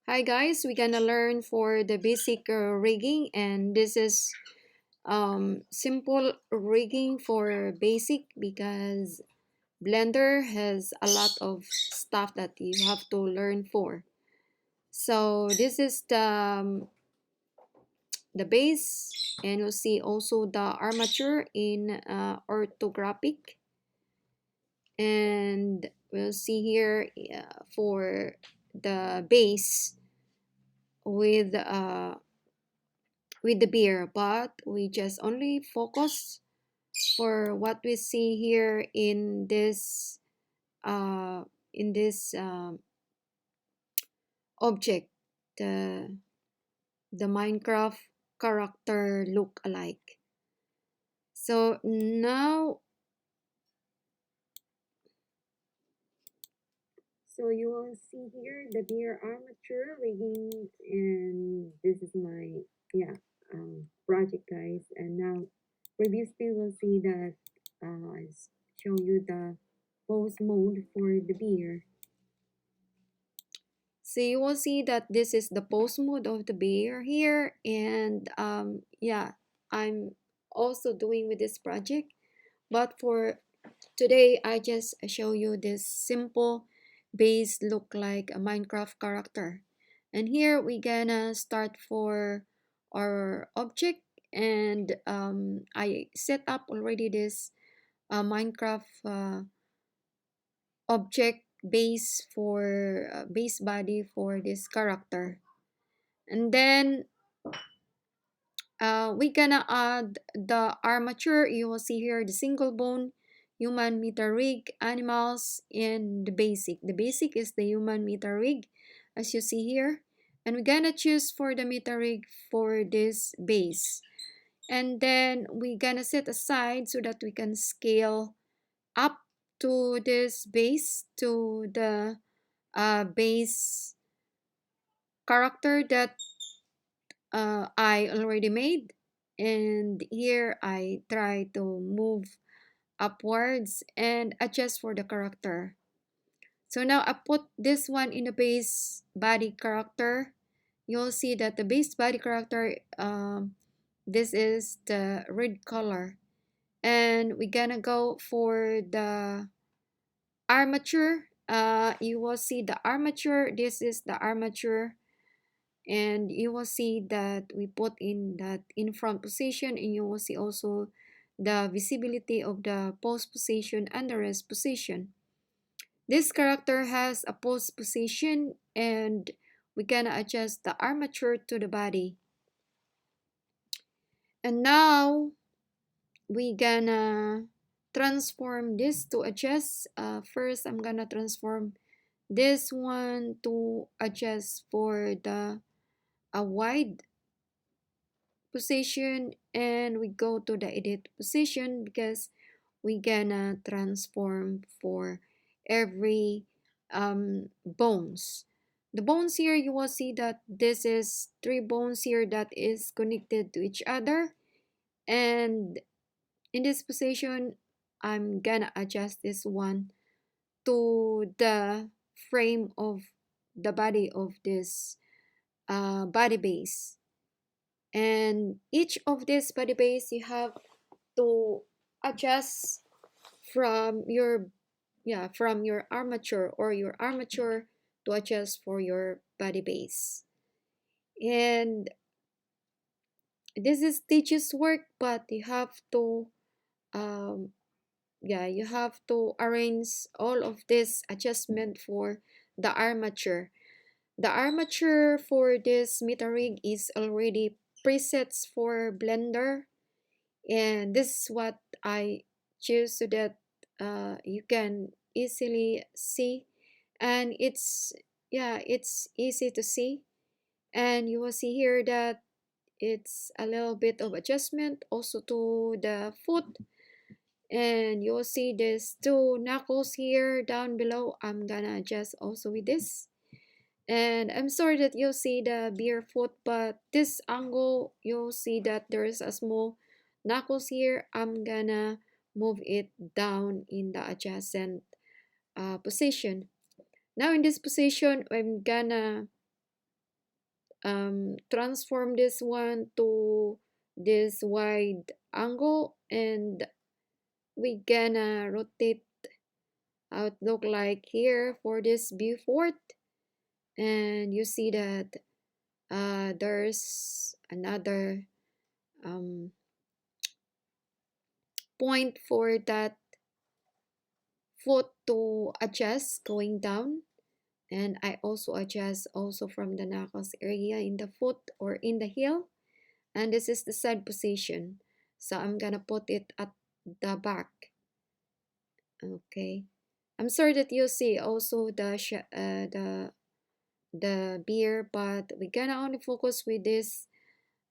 Hi guys, we're gonna learn for the basic rigging, and this is simple rigging for basic because Blender has a lot of stuff that you have to learn for. So this is the base, and you'll see also the armature in orthographic, and we'll see here for the base with the beer, but we just only focus for what we see here uh, in this object, the Minecraft character look alike. So now, so you will see here the beer armature rigging, and this is my project, guys. And now previously we'll see that I show you the pose mode for the beer. So you will see that this is the pose mode of the beer here, and yeah, I'm also doing with this project, but for today I just show you this simple base look like a Minecraft character. And here we gonna start for our object, and I set up already this Minecraft object base for base body for this character. And then we gonna add the armature. You will see here the single bone, human meter rig, animals, and the basic. The basic is the human meter rig, as you see here. And we're gonna choose for the meter rig for this base. And then we're gonna set aside so that we can scale up to this base, to the base character that I already made. And here I try to move upwards and adjust for the character. So now I put this one in the base body character. You'll see that the base body character, this is the red color. And we're gonna go for the armature. You will see the armature. This is the armature, and you will see that we put in that in front position, and you will see also the visibility of the pose position and the rest position. This character has a pose position, and we gonna adjust the armature to the body. And now we gonna transform this to adjust. First I'm gonna transform this one to adjust for the a wide position, and we go to the edit position because we gonna transform for every bones. The bones here, you will see that this is three bones here that is connected to each other, and in this position I'm gonna adjust this one to the frame of the body of this body base. And each of this body base you have to adjust from your armature, or your armature to adjust for your body base. And this is tedious work, but you have to um, you have to arrange all of this adjustment for the armature. The armature for this meter rig is already presets for Blender, and this is what I choose so that you can easily see, and it's easy to see. And you will see here that it's a little bit of adjustment also to the foot, and you will see these two knuckles here down below. I'm gonna adjust also with this. And I'm sorry that you'll see the beer foot, but this angle, you'll see that there's a small knuckles here. I'm gonna move it down in the adjacent position. Now in this position, I'm gonna transform this one to this wide angle, and we gonna rotate how it look like here for this viewport. And you see that there's another point for that foot to adjust going down. And I also adjust also from the knuckles area in the foot or in the heel. And this is the side position. So I'm gonna put it at the back. Okay. I'm sorry that you see also the beer, but we're gonna only focus with this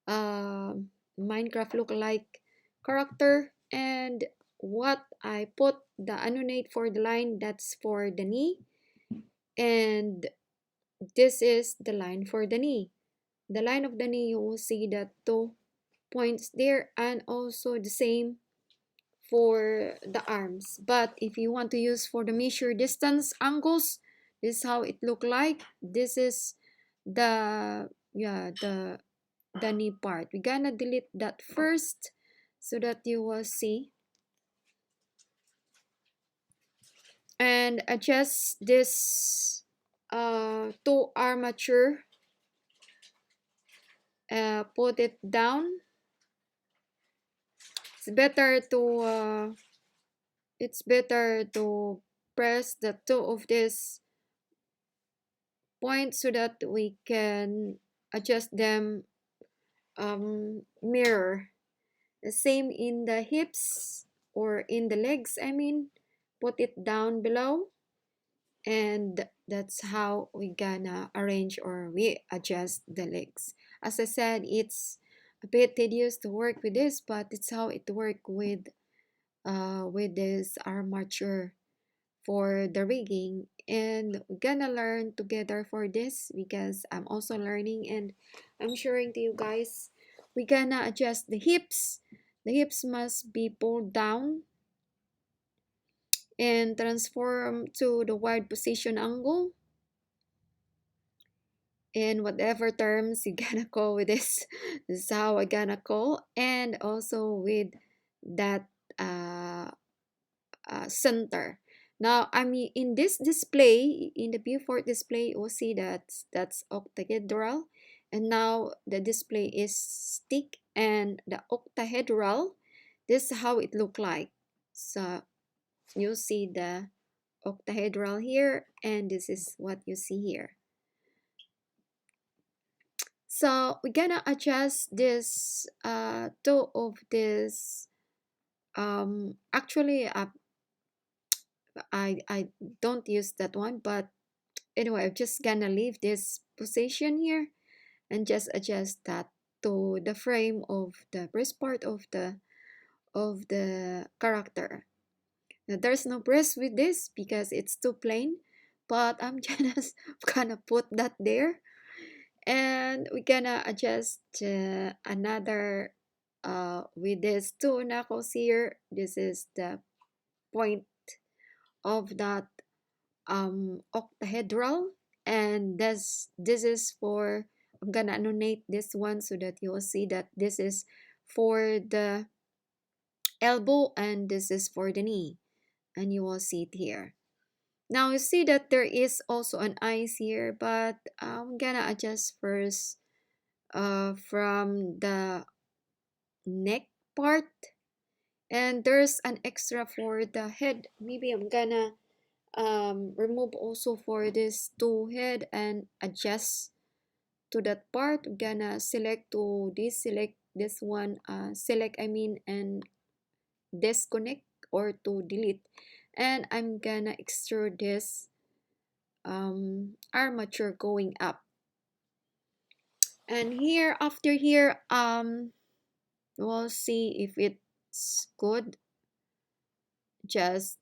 Minecraft look-alike character. And what I put the annulate for the line, that's for the knee, and this is the line for the knee. The line of the knee, you will see that 2 points there, and also the same for the arms. But if you want to use for the measure distance angles, this is how it look like. This is the the knee part. We're gonna delete that first so that you will see, and adjust this to armature. Put it down. It's better to press the two of this point so that we can adjust them mirror. The same in the hips or in the legs, I mean, put it down below, and that's how we gonna arrange or we adjust the legs. As I said, it's a bit tedious to work with this, but it's how it work with this armature for the rigging. And we're gonna learn together for this because I'm also learning, and I'm showing to you guys. We're gonna adjust the hips. The hips must be pulled down and transform to the wide position angle, and whatever terms you gonna call with this. This is how I gonna call. And also with that center. Now, I mean, in this display, in the viewport display, you will see that that's octahedral. And now the display is stick and the octahedral. This is how it look like. So you see the octahedral here, and this is what you see here. So we're gonna adjust this two of this. Actually, I don't use that one, but anyway, I'm just gonna leave this position here and just adjust that to the frame of the breast part of the character. Now, there's no breast with this because it's too plain, but I'm just gonna put that there, and we're gonna adjust another with these two knuckles here. This is the point of that octahedral, and this is for, I'm gonna annulate this one so that you will see that this is for the elbow and this is for the knee, and you will see it here. Now you see that there is also an eyes here, but I'm gonna adjust first from the neck part, and there's an extra for the head. Maybe I'm gonna remove also for this two head and adjust to that part. I'm gonna select to select this one, select I mean, and disconnect or to delete, and I'm gonna extrude this armature going up. And here, after here, we'll see if it's good. Just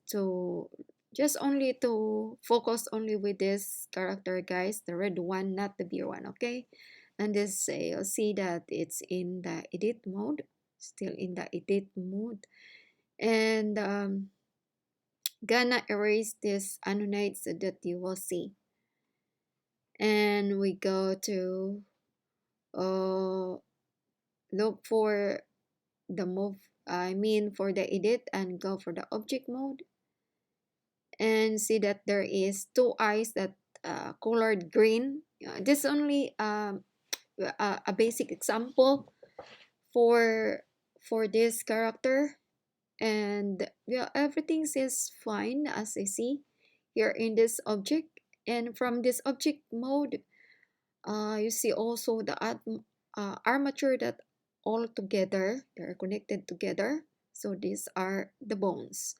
only to focus only with this character, guys, the red one, not the blue one. Okay, and this you'll see that it's in the edit mode, still in the edit mode. And gonna erase this annulate so that you will see. And we go to look for the move, for the edit, and go for the object mode, and see that there is two eyes that colored green. This is only a basic example for this character, and yeah, everything is fine as I see here in this object. And from this object mode, you see also the armature that all together they're connected together. So these are the bones,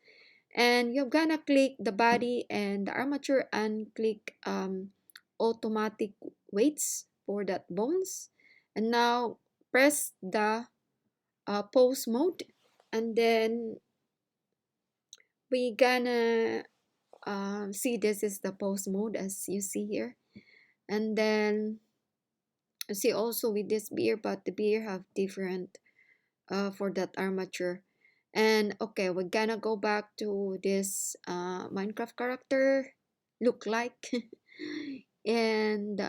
and you're gonna click the body and the armature and click automatic weights for that bones, and now press the pose mode, and then we gonna see this is the pose mode as you see here. And then you see also with this beer, but the beer have different for that armature. And okay, we're gonna go back to this Minecraft character look like and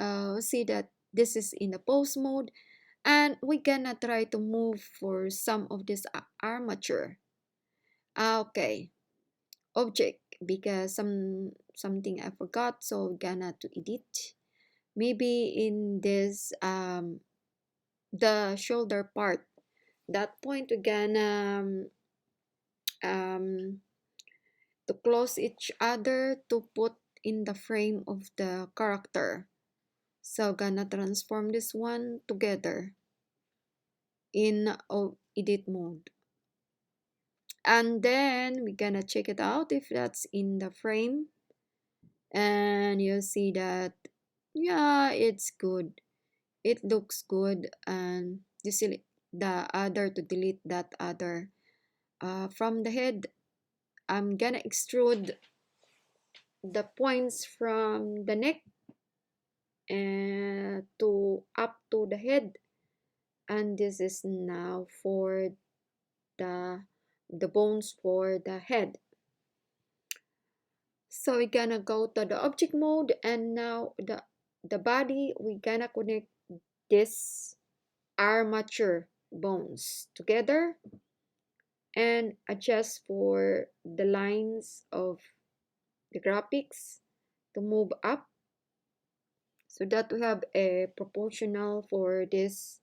see that this is in the pose mode, and we're gonna try to move for some of this armature. Okay, object, because something I forgot, so we're gonna to edit. Maybe in this the shoulder part, that point we're gonna to close each other to put in the frame of the character. So gonna transform this one together in edit mode, and then we're gonna check it out if that's in the frame, and you'll see that yeah, it's good, it looks good. And you select the other to delete that other. From the head, I'm gonna extrude the points from the neck and to up to the head, and this is now for the bones for the head. So we're gonna go to the object mode, and now the body, we're gonna connect this armature bones together and adjust for the lines of the graphics to move up so that we have a proportional for this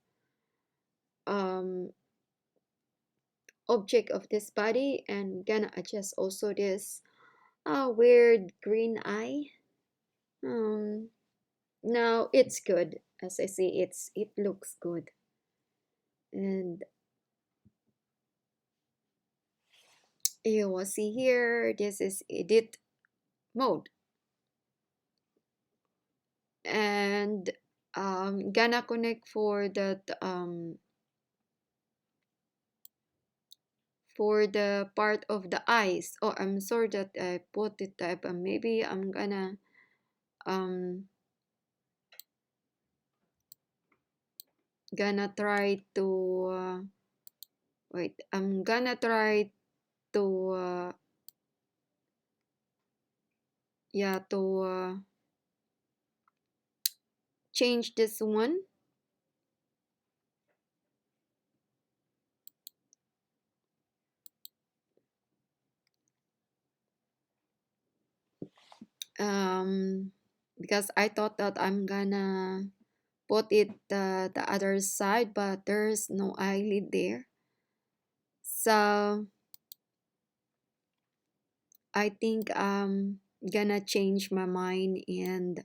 object of this body. And gonna adjust also this weird green eye. Now it's good, as I see, it looks good. And you will see here, this is edit mode, and gonna connect for that for the part of the eyes. Oh, I'm sorry that I put it type, and maybe I'm gonna try to wait, I'm gonna try to yeah, to change this one. Because I thought that I'm gonna put it the other side, but there's no eyelid there, so I think I'm gonna change my mind, and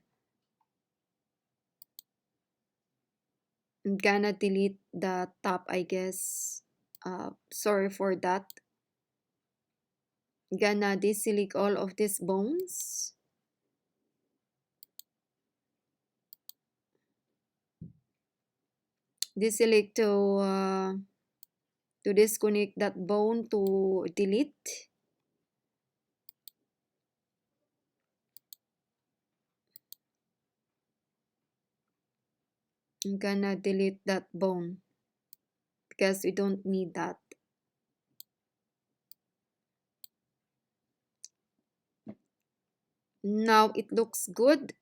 I'm gonna delete the top, I guess. Sorry for that. Gonna deselect all of these bones. Deselect to disconnect that bone to delete. I'm gonna delete that bone because we don't need that. Now it looks good,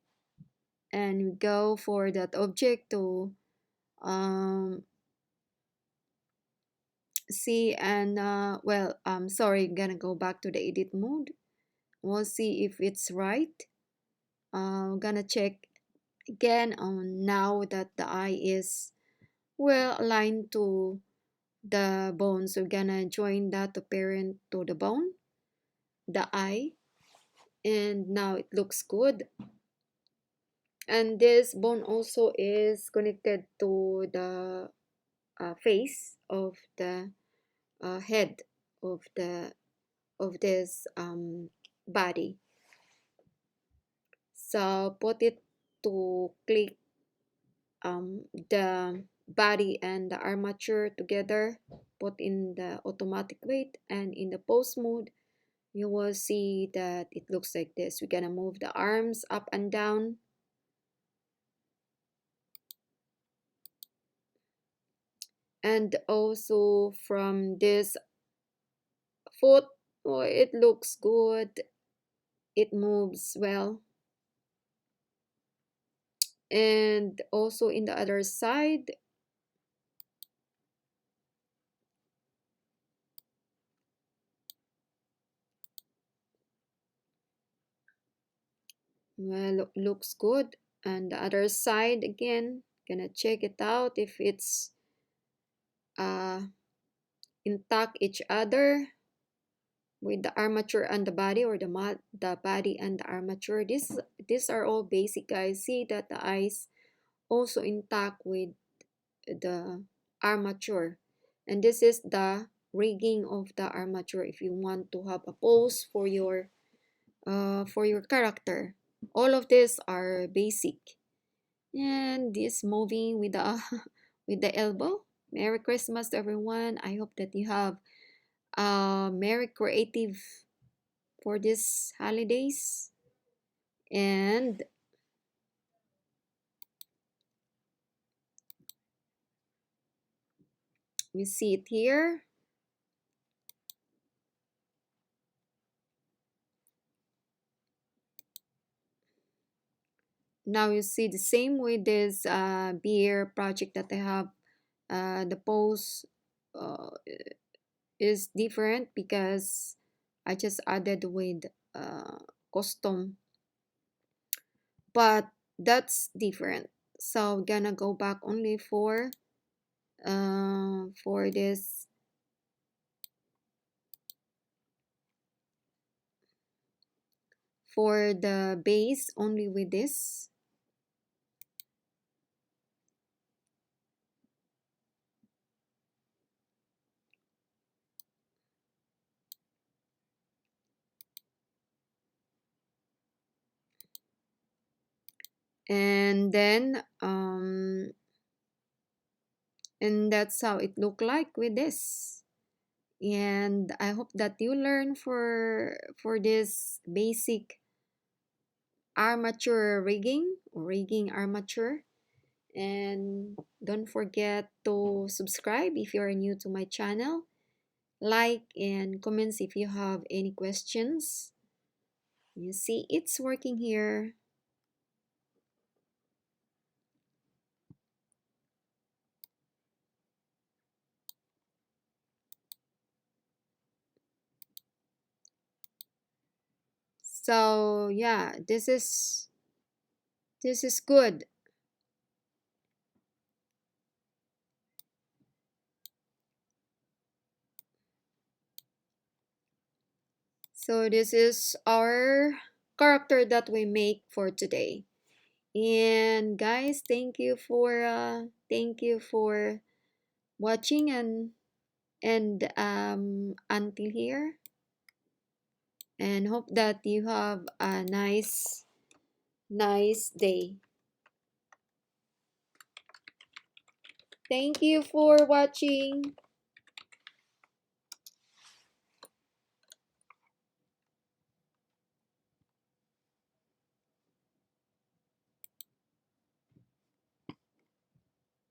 and we go for that object to See, and well, sorry, I'm gonna go back to the edit mode. We'll see if it's right. I'm gonna check again on now that the eye is well aligned to the bone. So we're gonna join that to parent to the bone, the eye, and now it looks good. And this bone also is connected to the face of the head of this body. So put it to click the body and the armature together, put in the automatic weight, and in the pose mode you will see that it looks like this. We're gonna move the arms up and down, and also from this foot, oh, it looks good, it moves well. And also in the other side, well, looks good. And the other side again, gonna check it out if it's uh intact each other with the armature and the body, or the body and the armature. These are all basic, guys. See that the eyes also intact with the armature, and this is the rigging of the armature if you want to have a pose for your character. All of these are basic. And this moving with the with the elbow. Merry Christmas to everyone. I hope that you have Merry Creative for these holidays. And we see it here. Now you see the same with this beer project that I have. The pose uh, is different because I just added with custom, but that's different. So I'm gonna go back only this for the base only with this. And then and that's how it look like with this. And I hope that you learn for this basic armature rigging armature. And don't forget to subscribe if you're new to my channel, like and comments if you have any questions. You see it's working here. So yeah, this is good. So this is our character that we make for today. And guys, thank you for watching, and until here, and hope that you have a nice day. Thank you for watching.